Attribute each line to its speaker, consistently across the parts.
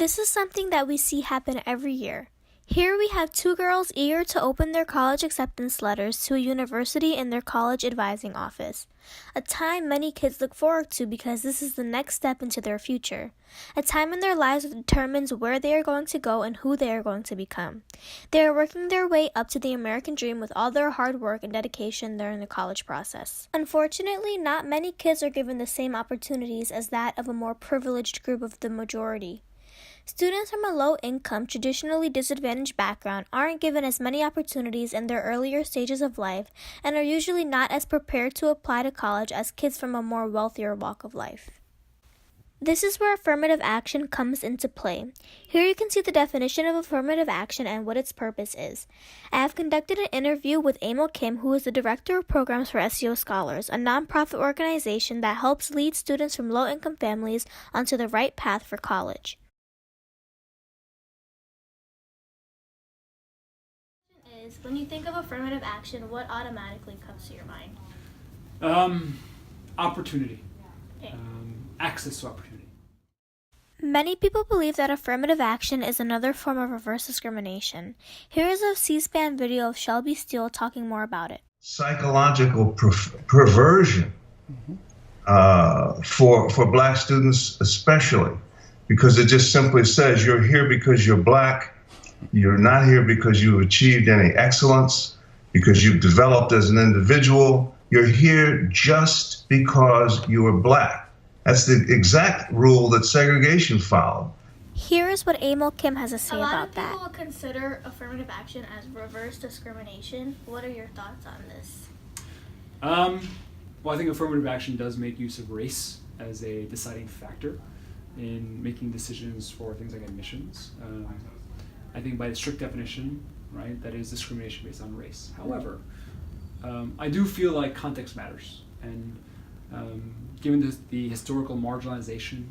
Speaker 1: This is something that we see happen every year. Here we have two girls eager to open their college acceptance letters to a university in their college advising office. A time many kids look forward to because this is the next step into their future. A time in their lives that determines where they are going to go and who they are going to become. They are working their way up to the American dream with all their hard work and dedication during the college process. Unfortunately, not many kids are given the same opportunities as that of a more privileged group of the majority. Students from a low-income, traditionally disadvantaged background aren't given as many opportunities in their earlier stages of life and are usually not as prepared to apply to college as kids from a more wealthier walk of life. This is where affirmative action comes into play. Here you can see the definition of affirmative action and what its purpose is. I have conducted an interview with Emil Kim, who is the Director of Programs for SEO Scholars, a nonprofit organization that helps lead students from low-income families onto the right path for college. When you think of affirmative action, what automatically comes to your mind?
Speaker 2: Opportunity.
Speaker 1: Okay.
Speaker 2: Access to opportunity.
Speaker 1: Many people believe that affirmative action is another form of reverse discrimination. Here is a C-SPAN video of Shelby Steele talking more about it.
Speaker 3: Psychological perversion for black students especially, because it just simply says you're here because you're black. You're not here because you've achieved any excellence, because you've developed as an individual. You're here just because you are black. That's the exact rule that segregation followed.
Speaker 1: Here is what Emil Kim has to say about that.
Speaker 4: A lot of people consider affirmative action as reverse discrimination. What are your thoughts on this?
Speaker 2: Well, I think affirmative action does make use of race as a deciding factor in making decisions for things like admissions. I think by the strict definition, right, that is discrimination based on race. However, I do feel like context matters, and given the historical marginalization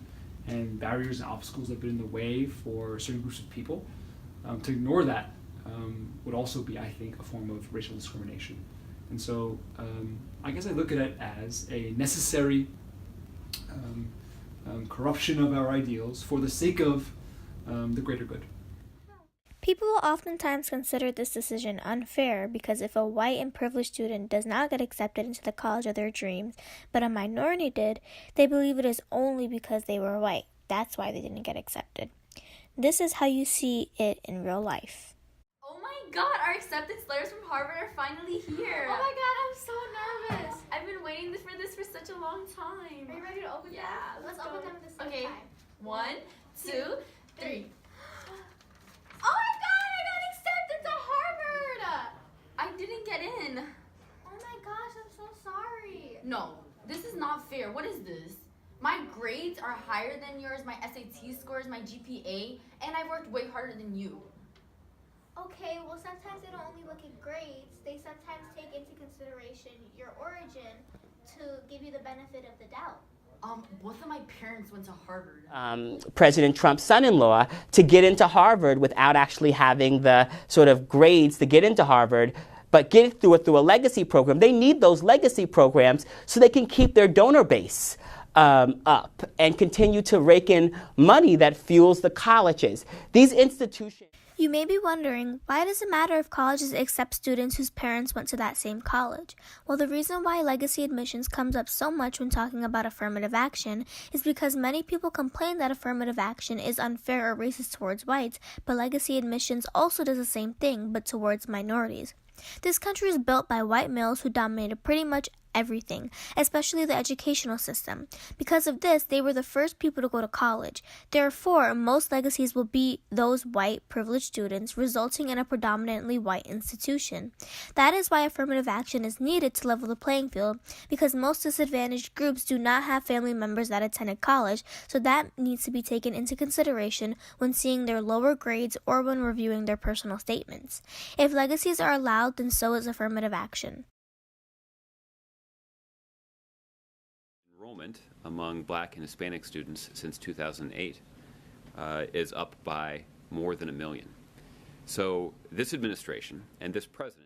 Speaker 2: and barriers and obstacles that have been in the way for certain groups of people, to ignore that would also be, I think, a form of racial discrimination. And so I guess I look at it as a necessary corruption of our ideals for the sake of the greater good.
Speaker 1: People will oftentimes consider this decision unfair because if a white and privileged student does not get accepted into the college of their dreams, but a minority did, they believe it is only because they were white. That's why they didn't get accepted. This is how you see it in real life.
Speaker 4: Oh my god, our acceptance letters from Harvard are finally here. Oh my god, I'm so nervous. I've been waiting for this for such a long time. Are you ready to open them? Yeah, let's open them at the same time. 1, 2, 3. Oh my god, I got accepted to Harvard! I didn't get in. Oh my gosh, I'm so sorry. No, this is not fair. What is this? My grades are higher than yours, my SAT scores, my GPA, and I've worked way harder than you.
Speaker 5: Okay, well sometimes they don't only look at grades, they sometimes take into consideration your origin to give you the benefit of the doubt.
Speaker 4: Both of my parents went to Harvard.
Speaker 6: President Trump's son-in-law to get into Harvard without actually having the sort of grades to get into Harvard, but get it through a legacy program. They need those legacy programs so they can keep their donor base up and continue to rake in money that fuels the colleges. These institutions...
Speaker 1: You may be wondering, why does it matter if colleges accept students whose parents went to that same college? Well, the reason why legacy admissions comes up so much when talking about affirmative action is because many people complain that affirmative action is unfair or racist towards whites, but legacy admissions also does the same thing, but towards minorities. This country is built by white males who dominated pretty much everything, especially the educational system. Because of this, they were the first people to go to college. Therefore, most legacies will be those white, privileged students, resulting in a predominantly white institution. That is why affirmative action is needed to level the playing field, because most disadvantaged groups do not have family members that attended college, so that needs to be taken into consideration when seeing their lower grades or when reviewing their personal statements. If legacies are allowed, then so is affirmative action.
Speaker 7: Enrollment among Black and Hispanic students since 2008 is up by more than 1 million. So this administration and this president